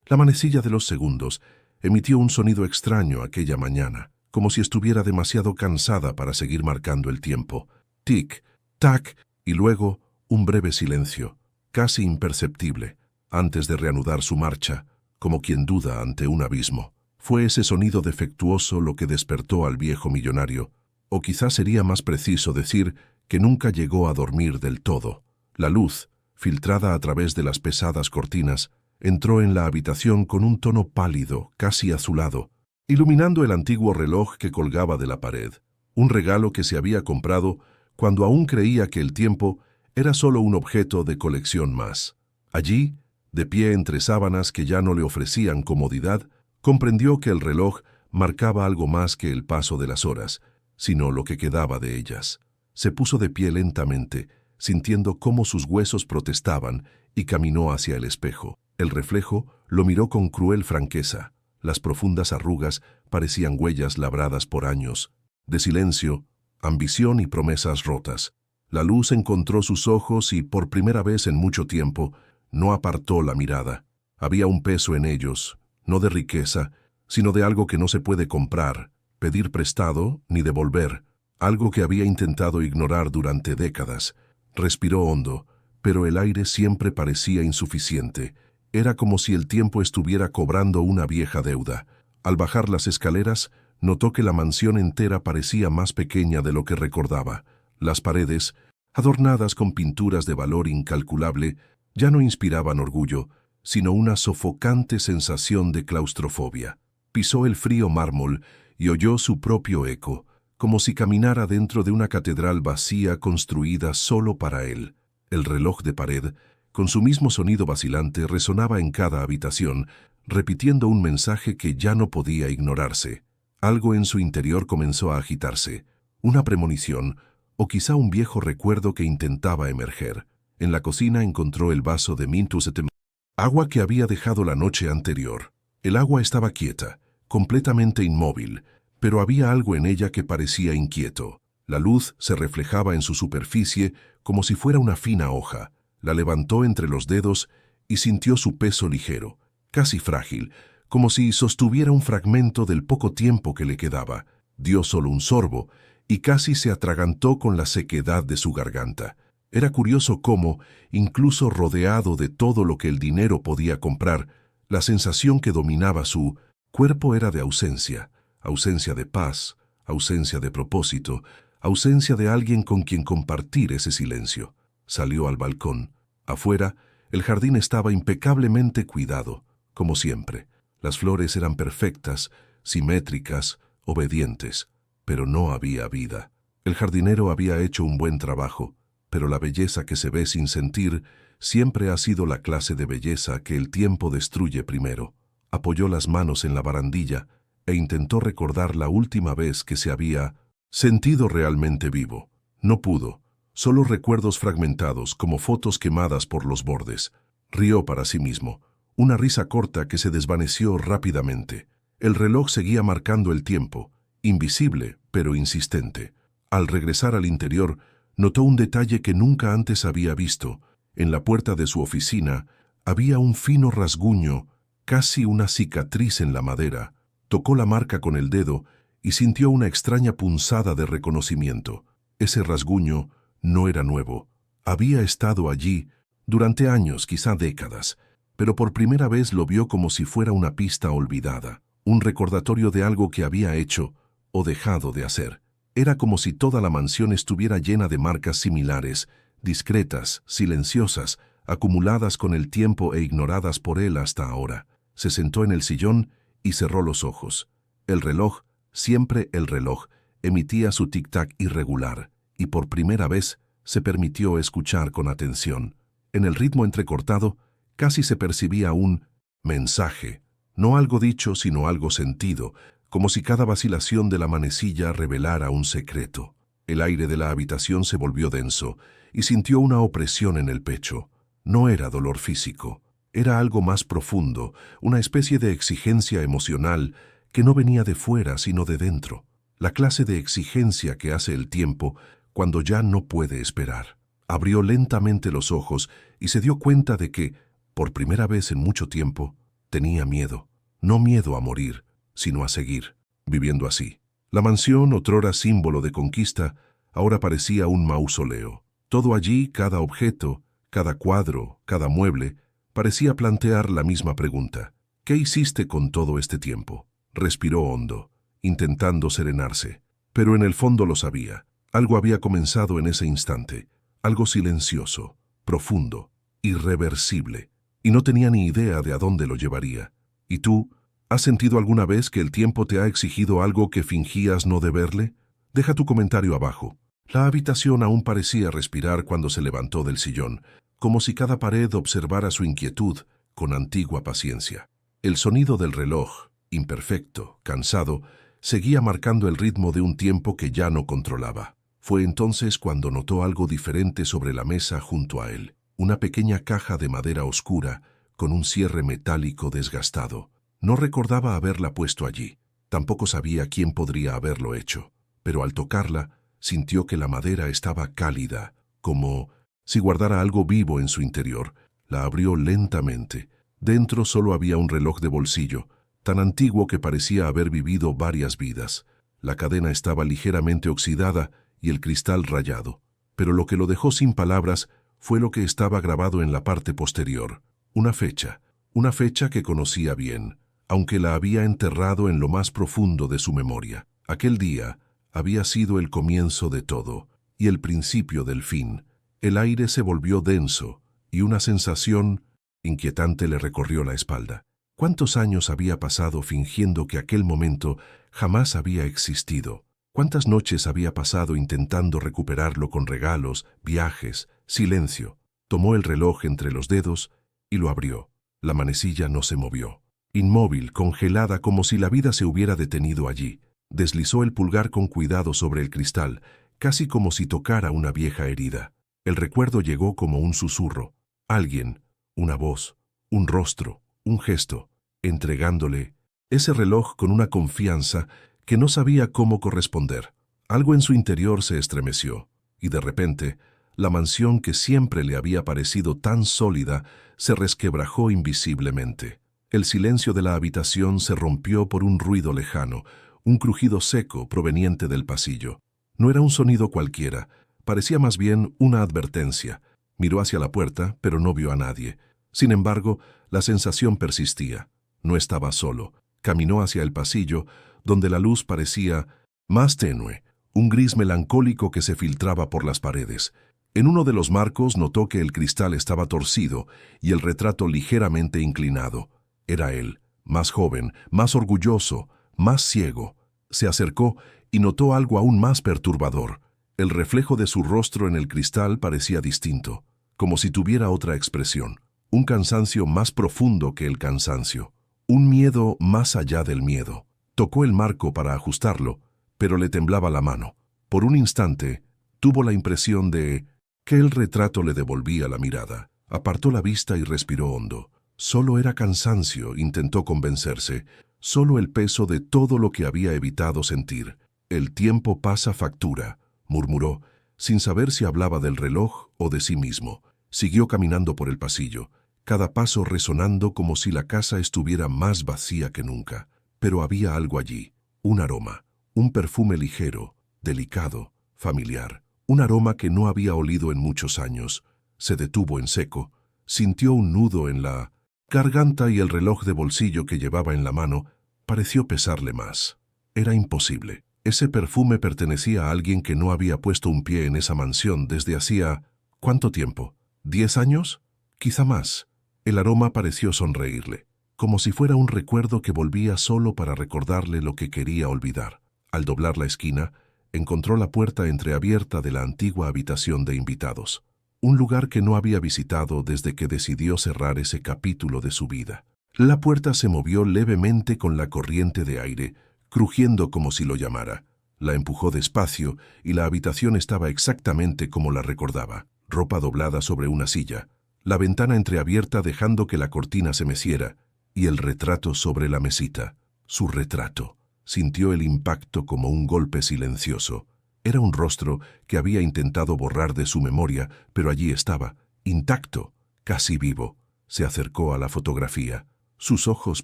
La manecilla de los segundos emitió un sonido extraño aquella mañana, como si estuviera demasiado cansada para seguir marcando el tiempo. Tic, tac, y luego un breve silencio, casi imperceptible, antes de reanudar su marcha, como quien duda ante un abismo. Fue ese sonido defectuoso lo que despertó al viejo millonario, o quizás sería más preciso decir que nunca llegó a dormir del todo. La luz, filtrada a través de las pesadas cortinas, entró en la habitación con un tono pálido, casi azulado, iluminando el antiguo reloj que colgaba de la pared, un regalo que se había comprado cuando aún creía que el tiempo era solo un objeto de colección más. Allí, de pie entre sábanas que ya no le ofrecían comodidad, comprendió que el reloj marcaba algo más que el paso de las horas, sino lo que quedaba de ellas. Se puso de pie lentamente, sintiendo cómo sus huesos protestaban, y caminó hacia el espejo. El reflejo lo miró con cruel franqueza. Las profundas arrugas parecían huellas labradas por años, de silencio, ambición y promesas rotas. La luz encontró sus ojos y, por primera vez en mucho tiempo, no apartó la mirada. Había un peso en ellos, no de riqueza, sino de algo que no se puede comprar, pedir prestado ni devolver, algo que había intentado ignorar durante décadas. Respiró hondo, pero el aire siempre parecía insuficiente. Era como si el tiempo estuviera cobrando una vieja deuda. Al bajar las escaleras, notó que la mansión entera parecía más pequeña de lo que recordaba. Las paredes, adornadas con pinturas de valor incalculable, ya no inspiraban orgullo, sino una sofocante sensación de claustrofobia. Pisó el frío mármol y oyó su propio eco, como si caminara dentro de una catedral vacía construida solo para él. El reloj de pared, con su mismo sonido vacilante, resonaba en cada habitación, repitiendo un mensaje que ya no podía ignorarse. Algo en su interior comenzó a agitarse, una premonición, o quizá un viejo recuerdo que intentaba emerger. En la cocina encontró el vaso de Mintusetem, agua que había dejado la noche anterior. El agua estaba quieta, completamente inmóvil, pero había algo en ella que parecía inquieto. La luz se reflejaba en su superficie como si fuera una fina hoja. La levantó entre los dedos y sintió su peso ligero, casi frágil, como si sostuviera un fragmento del poco tiempo que le quedaba. Dio solo un sorbo y casi se atragantó con la sequedad de su garganta. Era curioso cómo, incluso rodeado de todo lo que el dinero podía comprar, la sensación que dominaba su cuerpo era de ausencia, ausencia de paz, ausencia de propósito, ausencia de alguien con quien compartir ese silencio. Salió al balcón. Afuera, el jardín estaba impecablemente cuidado, como siempre. Las flores eran perfectas, simétricas, obedientes, pero no había vida. El jardinero había hecho un buen trabajo, pero la belleza que se ve sin sentir siempre ha sido la clase de belleza que el tiempo destruye primero. Apoyó las manos en la barandilla e intentó recordar la última vez que se había sentido realmente vivo. No pudo, solo recuerdos fragmentados como fotos quemadas por los bordes. Rió para sí mismo, una risa corta que se desvaneció rápidamente. El reloj seguía marcando el tiempo, invisible pero insistente. Al regresar al interior, notó un detalle que nunca antes había visto. En la puerta de su oficina había un fino rasguño, casi una cicatriz en la madera. Tocó la marca con el dedo y sintió una extraña punzada de reconocimiento. Ese rasguño no era nuevo. Había estado allí durante años, quizá décadas, pero por primera vez lo vio como si fuera una pista olvidada, un recordatorio de algo que había hecho o dejado de hacer. Era como si toda la mansión estuviera llena de marcas similares, discretas, silenciosas, acumuladas con el tiempo e ignoradas por él hasta ahora. Se sentó en el sillón y cerró los ojos. El reloj, siempre el reloj, emitía su tic-tac irregular, y por primera vez se permitió escuchar con atención. En el ritmo entrecortado, casi se percibía un mensaje, no algo dicho sino algo sentido, como si cada vacilación de la manecilla revelara un secreto. El aire de la habitación se volvió denso y sintió una opresión en el pecho. No era dolor físico, era algo más profundo, una especie de exigencia emocional que no venía de fuera sino de dentro, la clase de exigencia que hace el tiempo cuando ya no puede esperar. Abrió lentamente los ojos y se dio cuenta de que, por primera vez en mucho tiempo, Tenía miedo. No miedo a morir, sino a seguir, viviendo así. La mansión, otrora símbolo de conquista, ahora parecía un mausoleo. Todo allí, cada objeto, cada cuadro, cada mueble, parecía plantear la misma pregunta. ¿Qué hiciste con todo este tiempo? Respiró hondo, intentando serenarse. Pero en el fondo lo sabía. Algo había comenzado en ese instante. Algo silencioso, profundo, irreversible. Y no tenía ni idea de a dónde lo llevaría. ¿Y tú? ¿Has sentido alguna vez que el tiempo te ha exigido algo que fingías no deberle? Deja tu comentario abajo. La habitación aún parecía respirar cuando se levantó del sillón, como si cada pared observara su inquietud con antigua paciencia. El sonido del reloj, imperfecto, cansado, seguía marcando el ritmo de un tiempo que ya no controlaba. Fue entonces cuando notó algo diferente sobre la mesa junto a él. Una pequeña caja de madera oscura, con un cierre metálico desgastado. No recordaba haberla puesto allí. Tampoco sabía quién podría haberlo hecho. Pero al tocarla, sintió que la madera estaba cálida, como si guardara algo vivo en su interior. La abrió lentamente. Dentro solo había un reloj de bolsillo, tan antiguo que parecía haber vivido varias vidas. La cadena estaba ligeramente oxidada y el cristal rayado. Pero lo que lo dejó sin palabras fue lo que estaba grabado en la parte posterior. Una fecha que conocía bien, aunque la había enterrado en lo más profundo de su memoria. Aquel día había sido el comienzo de todo y el principio del fin. El aire se volvió denso y una sensación inquietante le recorrió la espalda. ¿Cuántos años había pasado fingiendo que aquel momento jamás había existido? ¿Cuántas noches había pasado intentando recuperarlo con regalos, viajes, silencio? Tomó el reloj entre los dedos y lo abrió. La manecilla no se movió. Inmóvil, congelada, como si la vida se hubiera detenido allí. Deslizó el pulgar con cuidado sobre el cristal, casi como si tocara una vieja herida. El recuerdo llegó como un susurro. Alguien, una voz, un rostro, un gesto, entregándole ese reloj con una confianza que no sabía cómo corresponder. Algo en su interior se estremeció, y de repente, la mansión que siempre le había parecido tan sólida se resquebrajó invisiblemente. El silencio de la habitación se rompió por un ruido lejano, un crujido seco proveniente del pasillo. No era un sonido cualquiera, parecía más bien una advertencia. Miró hacia la puerta, pero no vio a nadie. Sin embargo, la sensación persistía. No estaba solo. Caminó hacia el pasillo, donde la luz parecía más tenue, un gris melancólico que se filtraba por las paredes. En uno de los marcos notó que el cristal estaba torcido y el retrato ligeramente inclinado. Era él, más joven, más orgulloso, más ciego. Se acercó y notó algo aún más perturbador. El reflejo de su rostro en el cristal parecía distinto, como si tuviera otra expresión. Un cansancio más profundo que el cansancio. Un miedo más allá del miedo. Tocó el marco para ajustarlo, pero le temblaba la mano. Por un instante, tuvo la impresión de que el retrato le devolvía la mirada. Apartó la vista y respiró hondo. Solo era cansancio, intentó convencerse. Solo el peso de todo lo que había evitado sentir. El tiempo pasa factura, murmuró, sin saber si hablaba del reloj o de sí mismo. Siguió caminando por el pasillo, cada paso resonando como si la casa estuviera más vacía que nunca. Pero había algo allí, un aroma, un perfume ligero, delicado, familiar. Un aroma que no había olido en muchos años. Se detuvo en seco, sintió un nudo en la garganta y el reloj de bolsillo que llevaba en la mano pareció pesarle más. Era imposible. Ese perfume pertenecía a alguien que no había puesto un pie en esa mansión desde hacía ¿cuánto tiempo? ¿10 años? Quizá más. El aroma pareció sonreírle, como si fuera un recuerdo que volvía solo para recordarle lo que quería olvidar. Al doblar la esquina, encontró la puerta entreabierta de la antigua habitación de invitados, un lugar que no había visitado desde que decidió cerrar ese capítulo de su vida. La puerta se movió levemente con la corriente de aire, crujiendo como si lo llamara. La empujó despacio y la habitación estaba exactamente como la recordaba. Ropa doblada sobre una silla, la ventana entreabierta dejando que la cortina se meciera, y el retrato sobre la mesita. Su retrato. Sintió el impacto como un golpe silencioso. Era un rostro que había intentado borrar de su memoria, pero allí estaba, intacto, casi vivo. Se acercó a la fotografía. Sus ojos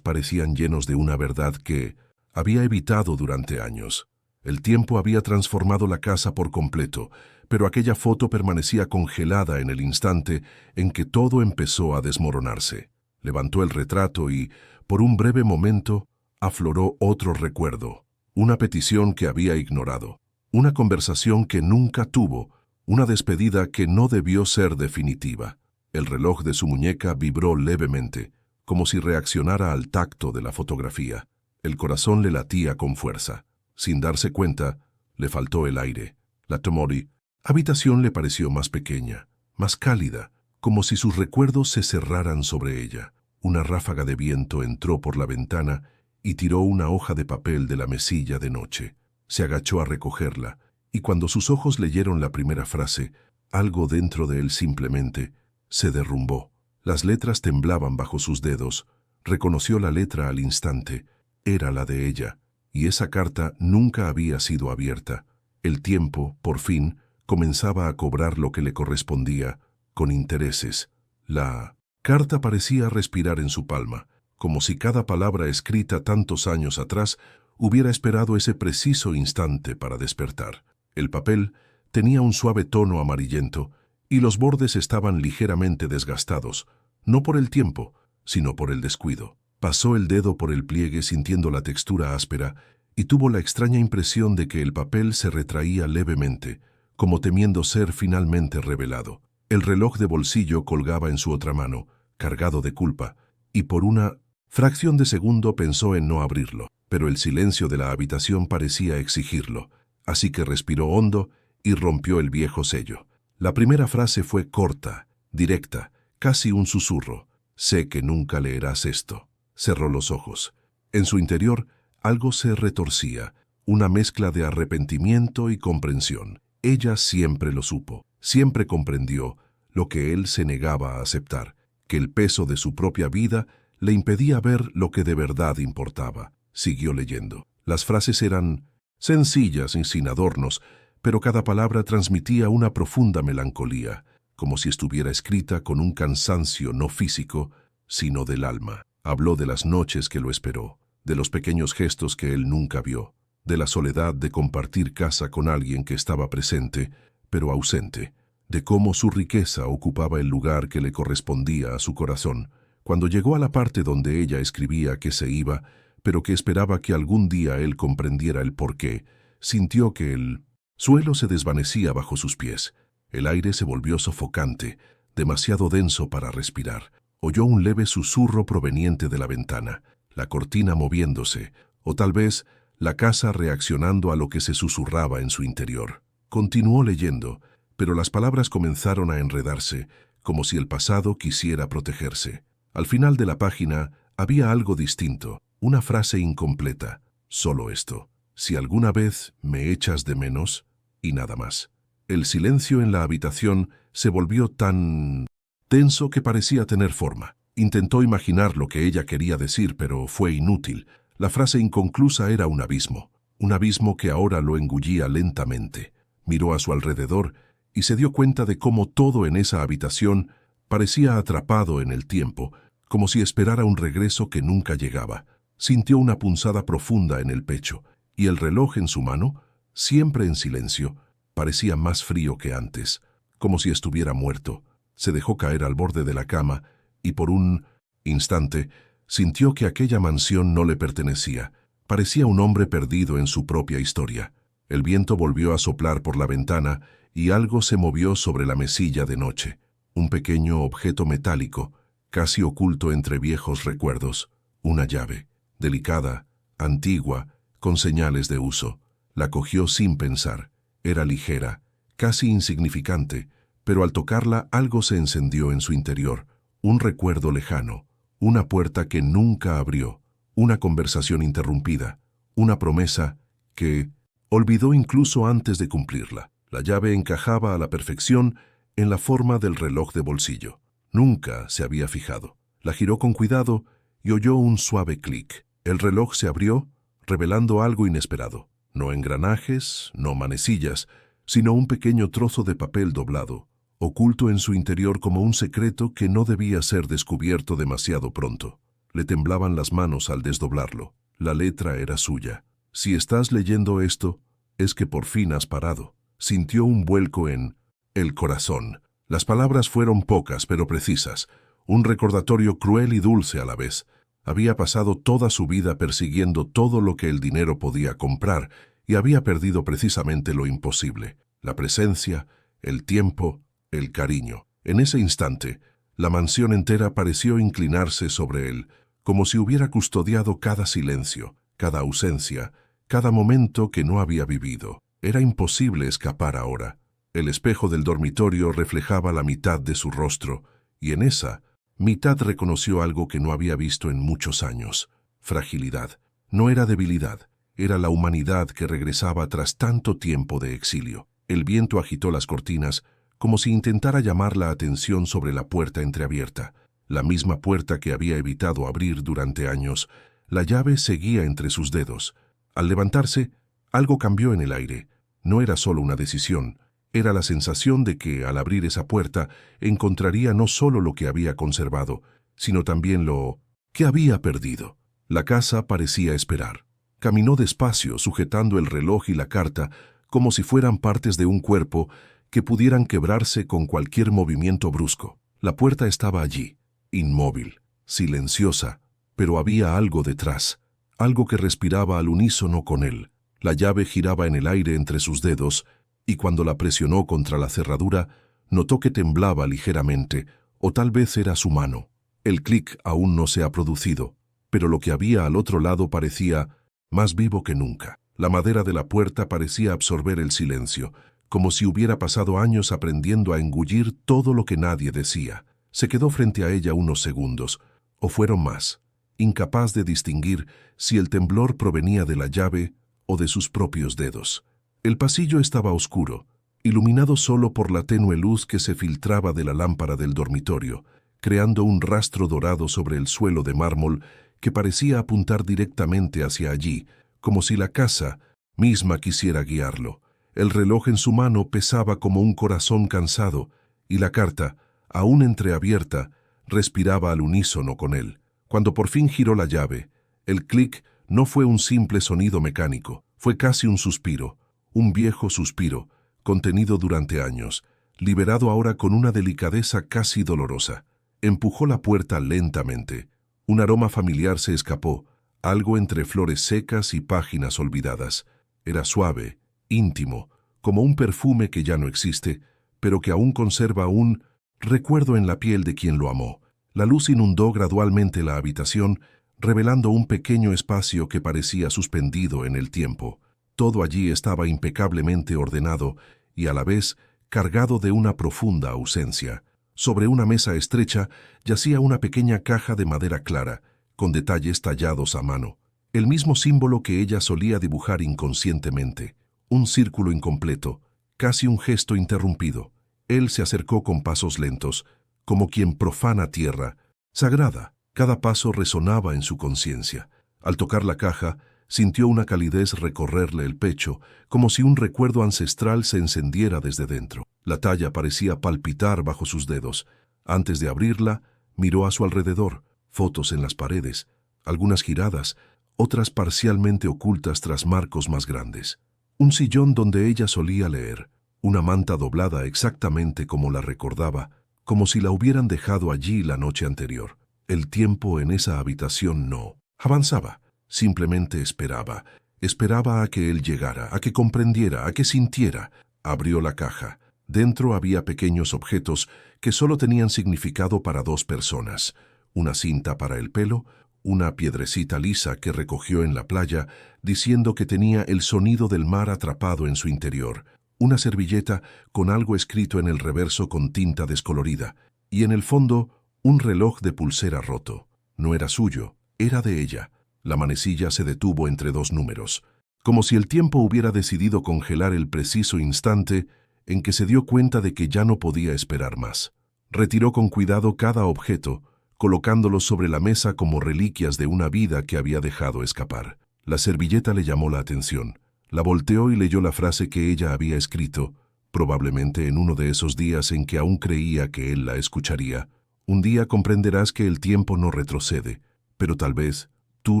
parecían llenos de una verdad que había evitado durante años. El tiempo había transformado la casa por completo, pero aquella foto permanecía congelada en el instante en que todo empezó a desmoronarse. Levantó el retrato y, por un breve momento, afloró otro recuerdo, una petición que había ignorado, una conversación que nunca tuvo, una despedida que no debió ser definitiva. El reloj de su muñeca vibró levemente, como si reaccionara al tacto de la fotografía. El corazón le latía con fuerza. Sin darse cuenta, le faltó el aire. La Tomori habitación le pareció más pequeña, más cálida, como si sus recuerdos se cerraran sobre ella. Una ráfaga de viento entró por la ventana y tiró una hoja de papel de la mesilla de noche. Se agachó a recogerla, y cuando sus ojos leyeron la primera frase, algo dentro de él simplemente se derrumbó. Las letras temblaban bajo sus dedos. Reconoció la letra al instante. Era la de ella, y esa carta nunca había sido abierta. El tiempo, por fin, comenzaba a cobrar lo que le correspondía, con intereses. La carta parecía respirar en su palma, como si cada palabra escrita tantos años atrás hubiera esperado ese preciso instante para despertar. El papel tenía un suave tono amarillento, y los bordes estaban ligeramente desgastados, no por el tiempo, sino por el descuido. Pasó el dedo por el pliegue sintiendo la textura áspera y tuvo la extraña impresión de que el papel se retraía levemente, como temiendo ser finalmente revelado. El reloj de bolsillo colgaba en su otra mano, cargado de culpa, y por una fracción de segundo pensó en no abrirlo, pero el silencio de la habitación parecía exigirlo, así que respiró hondo y rompió el viejo sello. La primera frase fue corta, directa, casi un susurro. «Sé que nunca leerás esto». Cerró los ojos. En su interior, algo se retorcía, una mezcla de arrepentimiento y comprensión. Ella siempre lo supo, siempre comprendió lo que él se negaba a aceptar, que el peso de su propia vida le impedía ver lo que de verdad importaba. Siguió leyendo. Las frases eran sencillas y sin adornos, pero cada palabra transmitía una profunda melancolía, como si estuviera escrita con un cansancio no físico, sino del alma. Habló de las noches que lo esperó, de los pequeños gestos que él nunca vio, de la soledad de compartir casa con alguien que estaba presente, pero ausente, de cómo su riqueza ocupaba el lugar que le correspondía a su corazón. Cuando llegó a la parte donde ella escribía que se iba, pero que esperaba que algún día él comprendiera el porqué, sintió que el suelo se desvanecía bajo sus pies. El aire se volvió sofocante, demasiado denso para respirar. Oyó un leve susurro proveniente de la ventana, la cortina moviéndose, o tal vez la casa reaccionando a lo que se susurraba en su interior. Continuó leyendo, pero las palabras comenzaron a enredarse, como si el pasado quisiera protegerse. Al final de la página había algo distinto, una frase incompleta. Solo esto. Si alguna vez me echas de menos, y nada más. El silencio en la habitación se volvió tan tenso que parecía tener forma. Intentó imaginar lo que ella quería decir, pero fue inútil. La frase inconclusa era un abismo que ahora lo engullía lentamente. Miró a su alrededor y se dio cuenta de cómo todo en esa habitación parecía atrapado en el tiempo, como si esperara un regreso que nunca llegaba. Sintió una punzada profunda en el pecho, y el reloj en su mano, siempre en silencio, parecía más frío que antes, como si estuviera muerto. Se dejó caer al borde de la cama y por un instante sintió que aquella mansión no le pertenecía. Parecía un hombre perdido en su propia historia. El viento volvió a soplar por la ventana y algo se movió sobre la mesilla de noche. Un pequeño objeto metálico, casi oculto entre viejos recuerdos. Una llave, delicada, antigua, con señales de uso. La cogió sin pensar. Era ligera, casi insignificante, pero al tocarla algo se encendió en su interior. Un recuerdo lejano, una puerta que nunca abrió, una conversación interrumpida, una promesa que olvidó incluso antes de cumplirla. La llave encajaba a la perfección en la forma del reloj de bolsillo. Nunca se había fijado. La giró con cuidado y oyó un suave clic. El reloj se abrió, revelando algo inesperado. No engranajes, no manecillas, sino un pequeño trozo de papel doblado, oculto en su interior como un secreto que no debía ser descubierto demasiado pronto. Le temblaban las manos al desdoblarlo. La letra era suya. Si estás leyendo esto, es que por fin has parado. Sintió un vuelco en el corazón. Las palabras fueron pocas pero precisas, un recordatorio cruel y dulce a la vez. Había pasado toda su vida persiguiendo todo lo que el dinero podía comprar y había perdido precisamente lo imposible: la presencia, el tiempo, el cariño. En ese instante, la mansión entera pareció inclinarse sobre él, como si hubiera custodiado cada silencio, cada ausencia, cada momento que no había vivido. Era imposible escapar ahora. El espejo del dormitorio reflejaba la mitad de su rostro, y en esa mitad reconoció algo que no había visto en muchos años: fragilidad. No era debilidad, era la humanidad que regresaba tras tanto tiempo de exilio. El viento agitó las cortinas, como si intentara llamar la atención sobre la puerta entreabierta, la misma puerta que había evitado abrir durante años. La llave seguía entre sus dedos. Al levantarse, algo cambió en el aire. No era solo una decisión, era la sensación de que, al abrir esa puerta, encontraría no solo lo que había conservado, sino también lo que había perdido. La casa parecía esperar. Caminó despacio, sujetando el reloj y la carta, como si fueran partes de un cuerpo que pudieran quebrarse con cualquier movimiento brusco. La puerta estaba allí, inmóvil, silenciosa, pero había algo detrás, algo que respiraba al unísono con él. La llave giraba en el aire entre sus dedos, y cuando la presionó contra la cerradura, notó que temblaba ligeramente, o tal vez era su mano. El clic aún no se ha producido, pero lo que había al otro lado parecía más vivo que nunca. La madera de la puerta parecía absorber el silencio, como si hubiera pasado años aprendiendo a engullir todo lo que nadie decía. Se quedó frente a ella unos segundos, o fueron más, incapaz de distinguir si el temblor provenía de la llave o de sus propios dedos. El pasillo estaba oscuro, iluminado solo por la tenue luz que se filtraba de la lámpara del dormitorio, creando un rastro dorado sobre el suelo de mármol que parecía apuntar directamente hacia allí, como si la casa misma quisiera guiarlo. El reloj en su mano pesaba como un corazón cansado, y la carta, aún entreabierta, respiraba al unísono con él. Cuando por fin giró la llave, el clic no fue un simple sonido mecánico, fue casi un suspiro, un viejo suspiro, contenido durante años, liberado ahora con una delicadeza casi dolorosa. Empujó la puerta lentamente. Un aroma familiar se escapó, algo entre flores secas y páginas olvidadas. Era suave, íntimo, como un perfume que ya no existe, pero que aún conserva un recuerdo en la piel de quien lo amó. La luz inundó gradualmente la habitación, revelando un pequeño espacio que parecía suspendido en el tiempo. Todo allí estaba impecablemente ordenado y a la vez cargado de una profunda ausencia. Sobre una mesa estrecha yacía una pequeña caja de madera clara, con detalles tallados a mano. El mismo símbolo que ella solía dibujar inconscientemente. Un círculo incompleto, casi un gesto interrumpido. Él se acercó con pasos lentos, como quien profana tierra, sagrada. Cada paso resonaba en su conciencia. Al tocar la caja, sintió una calidez recorrerle el pecho, como si un recuerdo ancestral se encendiera desde dentro. La talla parecía palpitar bajo sus dedos. Antes de abrirla, miró a su alrededor, fotos en las paredes, algunas giradas, otras parcialmente ocultas tras marcos más grandes. Un sillón donde ella solía leer, una manta doblada exactamente como la recordaba, como si la hubieran dejado allí la noche anterior. El tiempo en esa habitación no avanzaba, simplemente esperaba. Esperaba a que él llegara, a que comprendiera, a que sintiera. Abrió la caja. Dentro había pequeños objetos que solo tenían significado para dos personas. Una cinta para el pelo, una piedrecita lisa que recogió en la playa, diciendo que tenía el sonido del mar atrapado en su interior, una servilleta con algo escrito en el reverso con tinta descolorida, y en el fondo un reloj de pulsera roto. No era suyo, era de ella. La manecilla se detuvo entre dos números, como si el tiempo hubiera decidido congelar el preciso instante en que se dio cuenta de que ya no podía esperar más. Retiró con cuidado cada objeto, colocándolos sobre la mesa como reliquias de una vida que había dejado escapar. La servilleta le llamó la atención. La volteó y leyó la frase que ella había escrito, probablemente en uno de esos días en que aún creía que él la escucharía. Un día comprenderás que el tiempo no retrocede, pero tal vez tú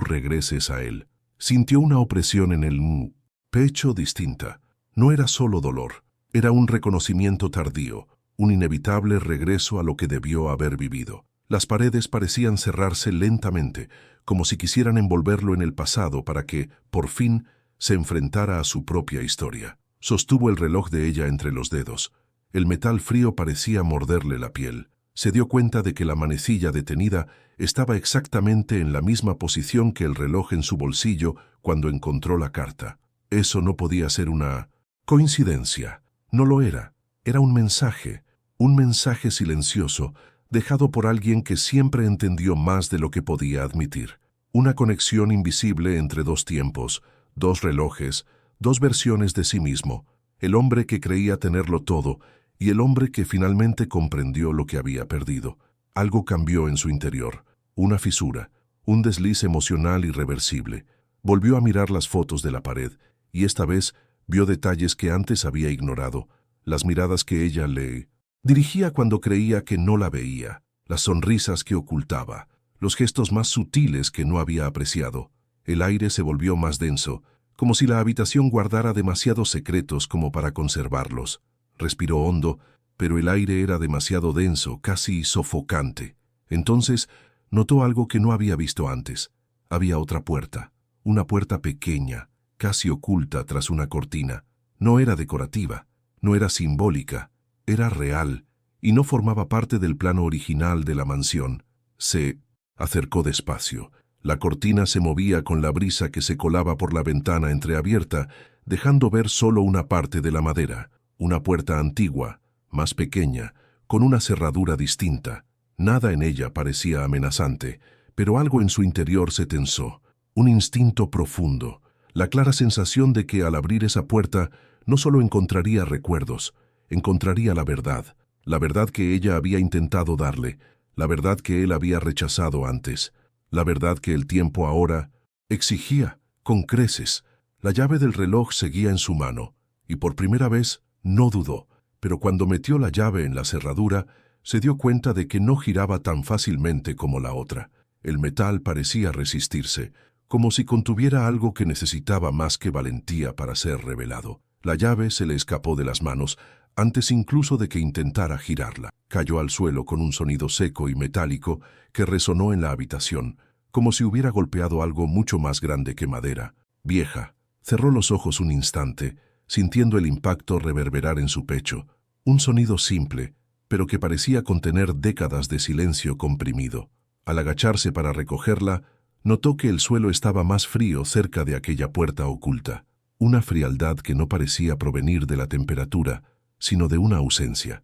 regreses a él. Sintió una opresión en el pecho distinta. No era solo dolor, era un reconocimiento tardío, un inevitable regreso a lo que debió haber vivido. Las paredes parecían cerrarse lentamente, como si quisieran envolverlo en el pasado para que, por fin, se enfrentara a su propia historia. Sostuvo el reloj de ella entre los dedos. El metal frío parecía morderle la piel. Se dio cuenta de que la manecilla detenida estaba exactamente en la misma posición que el reloj en su bolsillo cuando encontró la carta. Eso no podía ser una coincidencia. No lo era. Era un mensaje silencioso, dejado por alguien que siempre entendió más de lo que podía admitir. Una conexión invisible entre dos tiempos, dos relojes, dos versiones de sí mismo, el hombre que creía tenerlo todo y el hombre que finalmente comprendió lo que había perdido. Algo cambió en su interior, una fisura, un desliz emocional irreversible. Volvió a mirar las fotos de la pared y esta vez vio detalles que antes había ignorado, las miradas que ella le dirigía cuando creía que no la veía, las sonrisas que ocultaba, los gestos más sutiles que no había apreciado. El aire se volvió más denso, como si la habitación guardara demasiados secretos como para conservarlos. Respiró hondo, pero el aire era demasiado denso, casi sofocante. Entonces notó algo que no había visto antes. Había otra puerta, una puerta pequeña, casi oculta tras una cortina. No era decorativa, no era simbólica, era real, y no formaba parte del plano original de la mansión. Se acercó despacio. La cortina se movía con la brisa que se colaba por la ventana entreabierta, dejando ver solo una parte de la madera, una puerta antigua, más pequeña, con una cerradura distinta. Nada en ella parecía amenazante, pero algo en su interior se tensó, un instinto profundo, la clara sensación de que al abrir esa puerta no solo encontraría recuerdos, encontraría la verdad que ella había intentado darle, la verdad que él había rechazado antes, la verdad que el tiempo ahora exigía, con creces. La llave del reloj seguía en su mano, y por primera vez no dudó, pero cuando metió la llave en la cerradura, se dio cuenta de que no giraba tan fácilmente como la otra. El metal parecía resistirse, como si contuviera algo que necesitaba más que valentía para ser revelado. La llave se le escapó de las manos, antes incluso de que intentara girarla. Cayó al suelo con un sonido seco y metálico que resonó en la habitación, como si hubiera golpeado algo mucho más grande que madera. Vieja, cerró los ojos un instante, sintiendo el impacto reverberar en su pecho. Un sonido simple, pero que parecía contener décadas de silencio comprimido. Al agacharse para recogerla, notó que el suelo estaba más frío cerca de aquella puerta oculta. Una frialdad que no parecía provenir de la temperatura, sino de una ausencia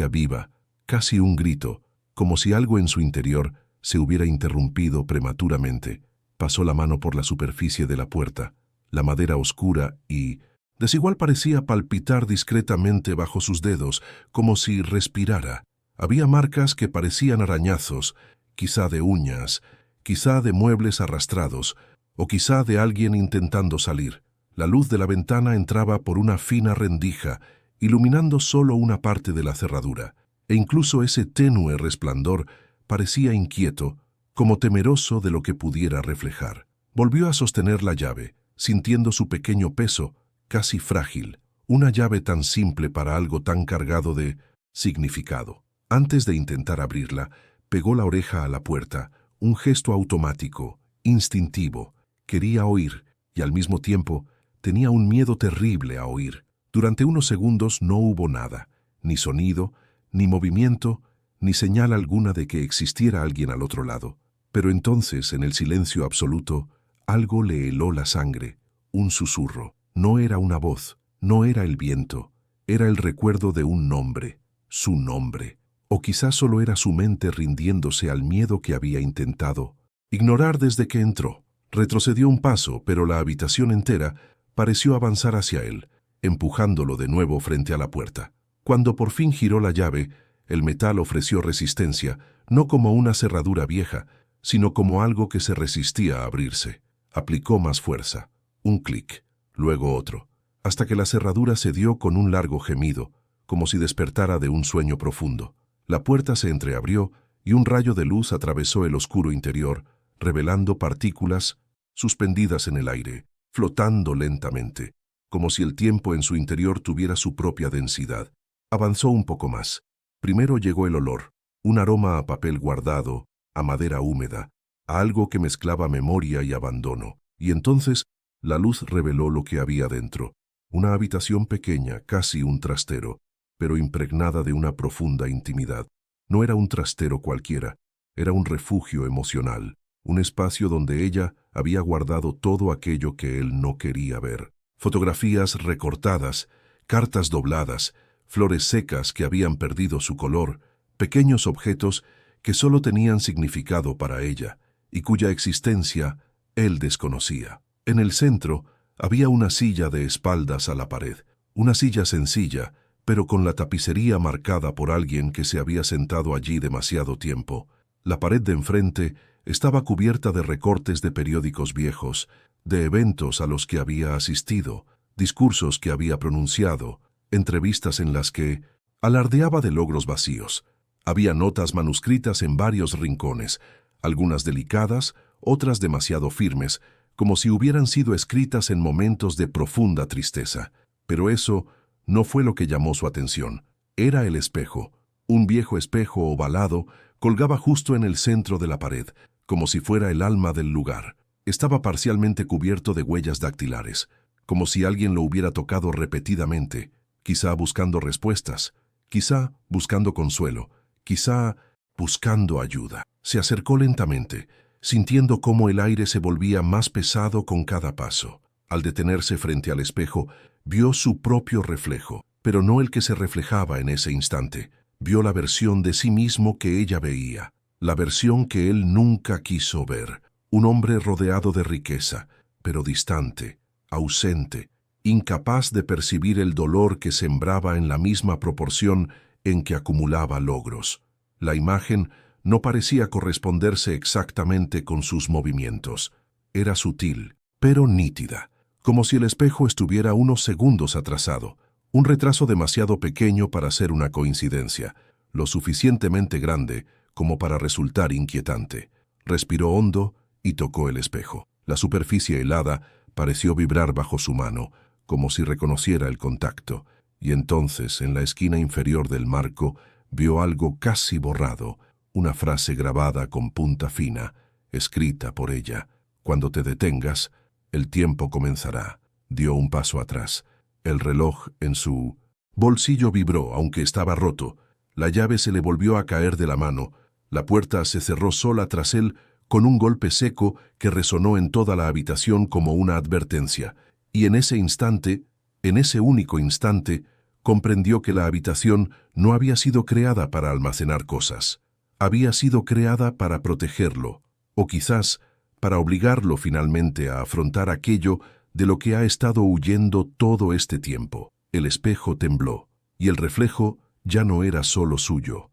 viva, casi un grito, como si algo en su interior se hubiera interrumpido prematuramente. Pasó la mano por la superficie de la puerta, la madera oscura y, desigual, parecía palpitar discretamente bajo sus dedos, como si respirara. Había marcas que parecían arañazos, quizá de uñas, quizá de muebles arrastrados, o quizá de alguien intentando salir. La luz de la ventana entraba por una fina rendija, iluminando solo una parte de la cerradura, e incluso ese tenue resplandor parecía inquieto, como temeroso de lo que pudiera reflejar. Volvió a sostener la llave, sintiendo su pequeño peso, casi frágil, una llave tan simple para algo tan cargado de significado. Antes de intentar abrirla, pegó la oreja a la puerta, un gesto automático, instintivo. Quería oír, y al mismo tiempo tenía un miedo terrible a oír. Durante unos segundos no hubo nada, ni sonido, ni movimiento, ni señal alguna de que existiera alguien al otro lado. Pero entonces, en el silencio absoluto, algo le heló la sangre, un susurro. No era una voz, no era el viento, era el recuerdo de un nombre, su nombre. O quizás solo era su mente rindiéndose al miedo que había intentado ignorar desde que entró. Retrocedió un paso, pero la habitación entera pareció avanzar hacia él, empujándolo de nuevo frente a la puerta. Cuando por fin giró la llave, el metal ofreció resistencia, no como una cerradura vieja, sino como algo que se resistía a abrirse. Aplicó más fuerza. Un clic, luego otro, hasta que la cerradura cedió con un largo gemido, como si despertara de un sueño profundo. La puerta se entreabrió y un rayo de luz atravesó el oscuro interior, revelando partículas suspendidas en el aire, flotando lentamente, como si el tiempo en su interior tuviera su propia densidad. Avanzó un poco más. Primero llegó el olor, un aroma a papel guardado, a madera húmeda, a algo que mezclaba memoria y abandono. Y entonces la luz reveló lo que había dentro. Una habitación pequeña, casi un trastero, pero impregnada de una profunda intimidad. No era un trastero cualquiera, era un refugio emocional, un espacio donde ella había guardado todo aquello que él no quería ver. Fotografías recortadas, cartas dobladas, flores secas que habían perdido su color, pequeños objetos que solo tenían significado para ella y cuya existencia él desconocía. En el centro había una silla de espaldas a la pared, una silla sencilla, pero con la tapicería marcada por alguien que se había sentado allí demasiado tiempo. La pared de enfrente estaba cubierta de recortes de periódicos viejos, de eventos a los que había asistido, discursos que había pronunciado, entrevistas en las que alardeaba de logros vacíos. Había notas manuscritas en varios rincones, algunas delicadas, otras demasiado firmes, como si hubieran sido escritas en momentos de profunda tristeza. Pero eso no fue lo que llamó su atención. Era el espejo. Un viejo espejo ovalado colgaba justo en el centro de la pared, como si fuera el alma del lugar. Estaba parcialmente cubierto de huellas dactilares, como si alguien lo hubiera tocado repetidamente, quizá buscando respuestas, quizá buscando consuelo, quizá buscando ayuda. Se acercó lentamente, sintiendo cómo el aire se volvía más pesado con cada paso. Al detenerse frente al espejo, vio su propio reflejo, pero no el que se reflejaba en ese instante. Vio la versión de sí mismo que ella veía, la versión que él nunca quiso ver. Un hombre rodeado de riqueza, pero distante, ausente, incapaz de percibir el dolor que sembraba en la misma proporción en que acumulaba logros. La imagen no parecía corresponderse exactamente con sus movimientos. Era sutil, pero nítida, como si el espejo estuviera unos segundos atrasado, un retraso demasiado pequeño para ser una coincidencia, lo suficientemente grande como para resultar inquietante. Respiró hondo y tocó el espejo. La superficie helada pareció vibrar bajo su mano, como si reconociera el contacto, y entonces, en la esquina inferior del marco, vio algo casi borrado, una frase grabada con punta fina, escrita por ella. Cuando te detengas, el tiempo comenzará. Dio un paso atrás. El reloj en su bolsillo vibró, aunque estaba roto. La llave se le volvió a caer de la mano. La puerta se cerró sola tras él con un golpe seco que resonó en toda la habitación como una advertencia. Y en ese instante, en ese único instante, comprendió que la habitación no había sido creada para almacenar cosas. Había sido creada para protegerlo, o quizás para obligarlo finalmente a afrontar aquello de lo que ha estado huyendo todo este tiempo. El espejo tembló, y el reflejo ya no era solo suyo.